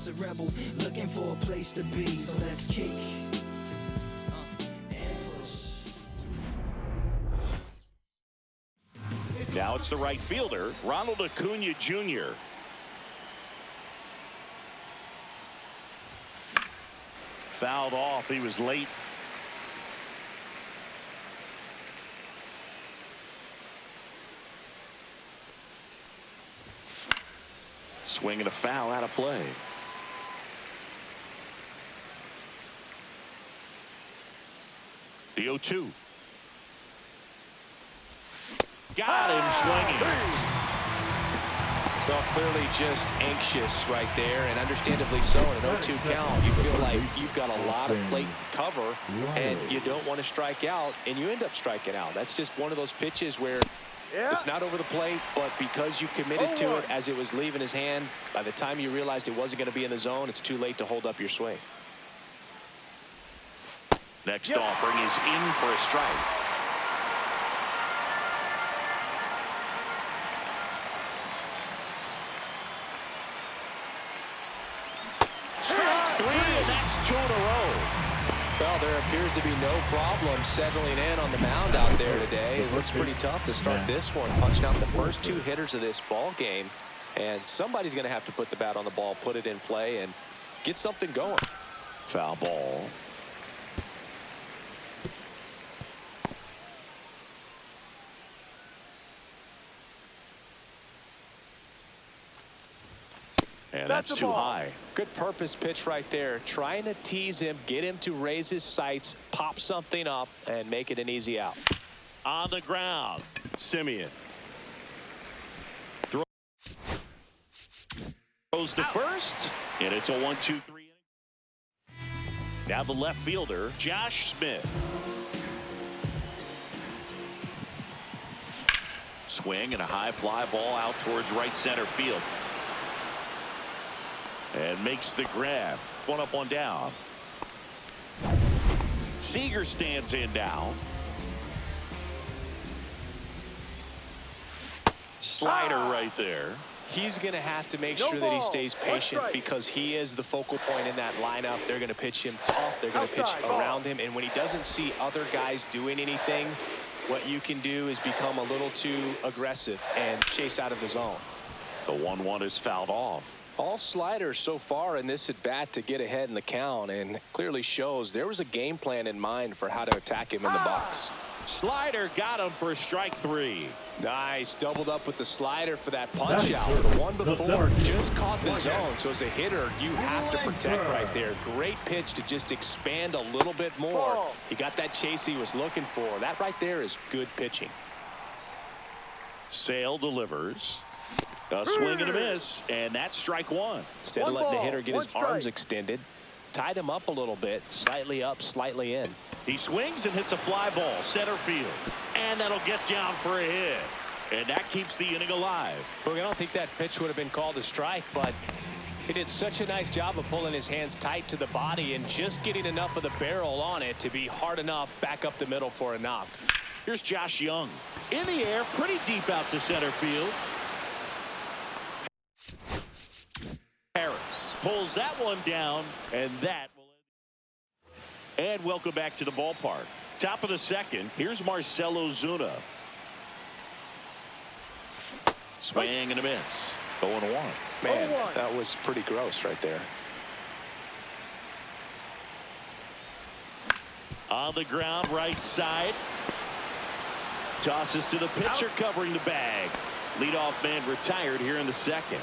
just a rebel looking for a place to be. So let's kick and push. Now it's the right fielder, Ronald Acuna Jr. Fouled off. He was late. Swing and a foul out of play. The 0-2. Got him swinging. Well, clearly just anxious right there, and understandably so. In an 0-2 count, you feel like you've got a lot of plate to cover, and you don't want to strike out, and you end up striking out. That's just one of those pitches where it's not over the plate, but because you committed to it as it was leaving his hand, by the time you realized it wasn't going to be in the zone, it's too late to hold up your swing. Next offering is in for a strike. Strike three, and that's 2 in a row. Well, there appears to be no problem settling in on the mound out there today. It looks pretty tough to start this one, punching out the first 2 hitters of this ball game, and somebody's going to have to put the bat on the ball, put it in play, and get something going. Foul ball. And that's too high. Good purpose pitch right there. Trying to tease him, get him to raise his sights, pop something up, and make it an easy out. On the ground, Simeon. Throws to first, and it's a 1-2-3 inning. Now the left fielder, Josh Smith. Swing and a high fly ball out towards right center field. And makes the grab. 1 up, 1 down. Seager stands in now. Slider right there. He's going to have to make sure that he stays patient because he is the focal point in that lineup. They're going to pitch him tough. They're going to pitch around him. And when he doesn't see other guys doing anything, what you can do is become a little too aggressive and chase out of the zone. The 1-1 is fouled off. All sliders so far in this at bat to get ahead in the count, and clearly shows there was a game plan in mind for how to attack him in the box. Slider got him for strike 3. Nice, doubled up with the slider for that punch out. The one before just caught the zone, so as a hitter you have to protect right there. Great pitch to just expand a little bit more. He got that chase he was looking for. That right there is good pitching. Sale delivers. A swing and a miss, and that's strike 1. Instead of letting the hitter get his arms extended, tied him up a little bit, slightly up, slightly in. He swings and hits a fly ball, center field, and that'll get down for a hit. And that keeps the inning alive. Look, I don't think that pitch would have been called a strike, but he did such a nice job of pulling his hands tight to the body and just getting enough of the barrel on it to be hard enough back up the middle for a knock. Here's Josh Young. In the air, pretty deep out to center field. Harris pulls that one down, and that will end. And welcome back to the ballpark. Top of the second, here's Marcell Ozuna. Swing and a miss. 0-1. Man, that was pretty gross right there. On the ground, right side. Tosses to the pitcher, covering the bag. Leadoff man retired here in the second.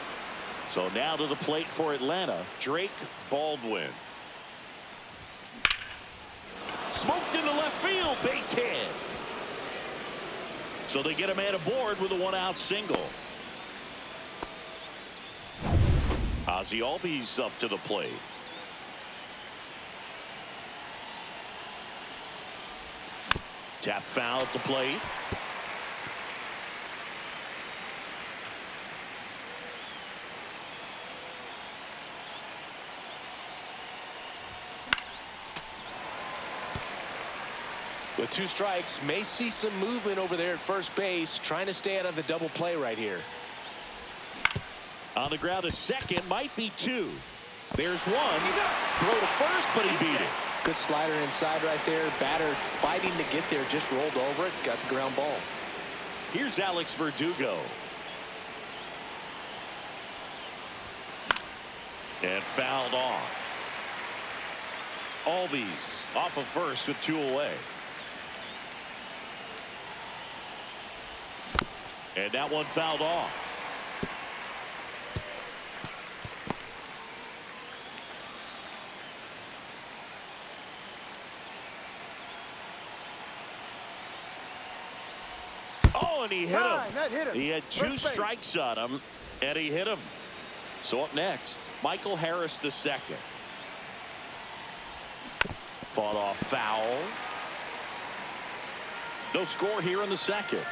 So now to the plate for Atlanta, Drake Baldwin. Smoked into left field, base hit. So they get a man aboard with a 1-out single. Ozzie Albies up to the plate. Tap foul at the plate. With 2 strikes, may see some movement over there at first base, trying to stay out of the double play right here. On the ground, a second, might be 2. There's one. Throw to first, but he beat it. Good slider inside right there. Batter fighting to get there, just rolled over it, got the ground ball. Here's Alex Verdugo. And fouled off. Albies off of first with 2 away. And that one fouled off. Oh, and he hit him. He had 2 strikes on him, and he hit him. So up next, Michael Harris II. Fought off foul. No score here in the second.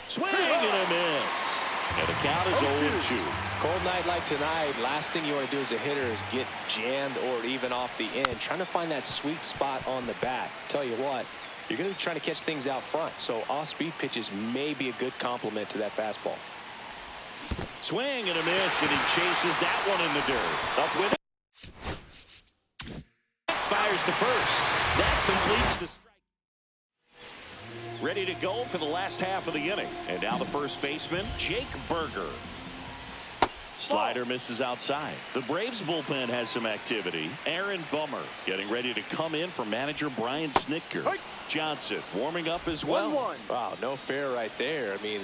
Swing and a miss. And the count is 0-2. Cold night like tonight, last thing you want to do as a hitter is get jammed or even off the end. Trying to find that sweet spot on the bat. Tell you what, you're going to be trying to catch things out front. So off-speed pitches may be a good complement to that fastball. Swing and a miss, and he chases that one in the dirt. Up with it. Fires to first. That completes the strike. Ready to go for the last half of the inning. And now the first baseman, Jake Berger. Slider misses outside. The Braves bullpen has some activity. Aaron Bummer getting ready to come in for manager Brian Snitker. Johnson warming up as well. 1-1. Wow, no fair right there. I mean,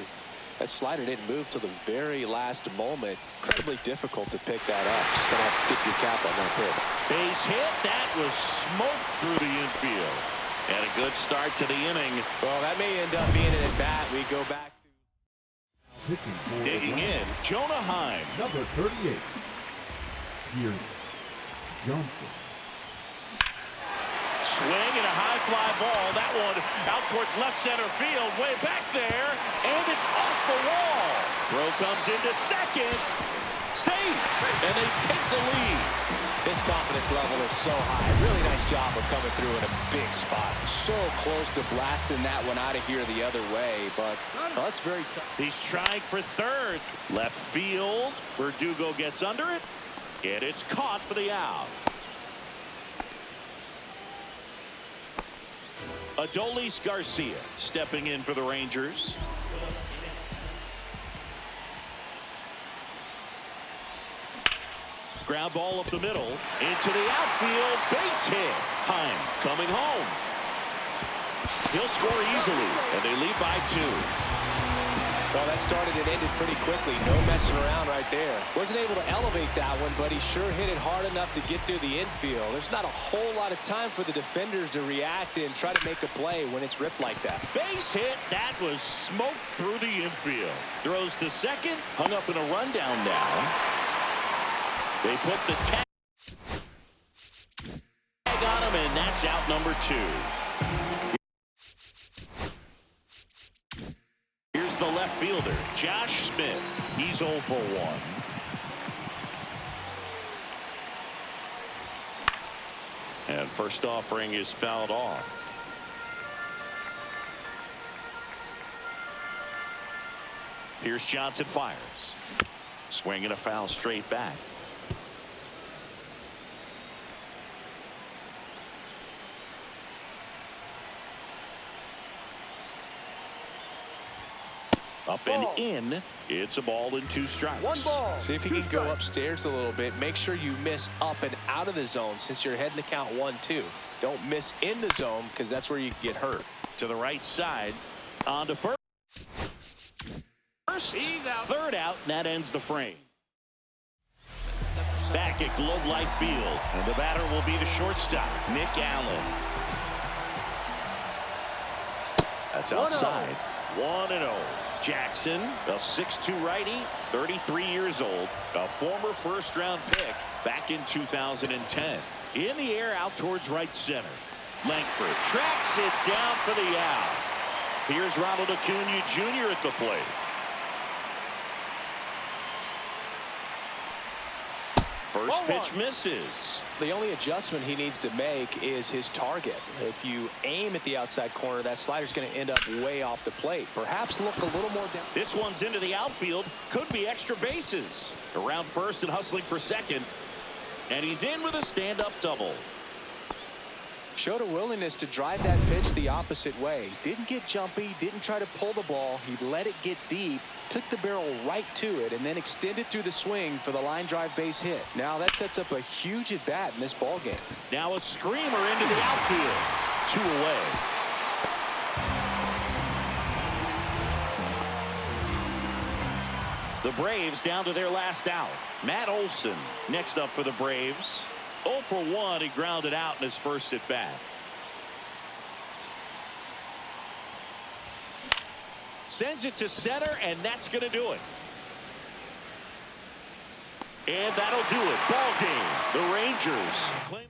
that slider didn't move till the very last moment. Incredibly difficult to pick that up. Just gonna have to tip your cap on that pitch. Base hit. That was smoked through the infield. And a good start to the inning. Well, that may end up being an at-bat. We go back to digging in, Jonah Heim. Number 38. Here's Johnson. Swing and a high fly ball. That one out towards left center field. Way back there. And it's off the wall. Throw comes into second. Safe. And they take the lead. His confidence level is so high. Really nice job of coming through in a big spot. So close to blasting that one out of here the other way, but that's very tough. He's trying for third. Left field. Verdugo gets under it. And it's caught for the out. Adolis Garcia stepping in for the Rangers. Ground ball up the middle, into the outfield, base hit. Heim coming home. He'll score easily, and they lead by 2. Well, that started and ended pretty quickly. No messing around right there. Wasn't able to elevate that one, but he sure hit it hard enough to get through the infield. There's not a whole lot of time for the defenders to react and try to make a play when it's ripped like that. Base hit, that was smoked through the infield. Throws to second, hung up in a rundown now. They put the tag on him, and that's out number 2. Here's the left fielder, Josh Smith. He's 0 for 1. And first offering is fouled off. Here's Johnson fires. Swinging a foul straight back. Up and in. It's a ball and 2 strikes. 1 ball. See if you can go upstairs a little bit. Make sure you miss up and out of the zone since you're heading to count 1-2. Don't miss in the zone because that's where you get hurt. To the right side. On to first. He's out. Third out. And that ends the frame. Back at Globe Life Field. And the batter will be the shortstop, Nick Allen. That's outside. 1-0. Jackson, a 6'2" righty, 33 years old, a former first-round pick back in 2010. In the air out towards right center. Langford tracks it down for the out. Here's Ronald Acuna Jr. at the plate. First pitch misses. The only adjustment he needs to make is his target. If you aim at the outside corner, that slider's going to end up way off the plate. Perhaps look a little more down. This one's into the outfield. Could be extra bases. Around first and hustling for second. And he's in with a stand-up double. Showed a willingness to drive that pitch the opposite way. Didn't get jumpy, didn't try to pull the ball. He let it get deep, took the barrel right to it, and then extended through the swing for the line drive base hit. Now that sets up a huge at-bat in this ball game. Now a screamer into the outfield. 2 away. The Braves down to their last out. Matt Olson next up for the Braves. 0 for 1. He grounded out in his first at bat. Sends it to center, and that's going to do it. And that'll do it. Ball game. The Rangers claim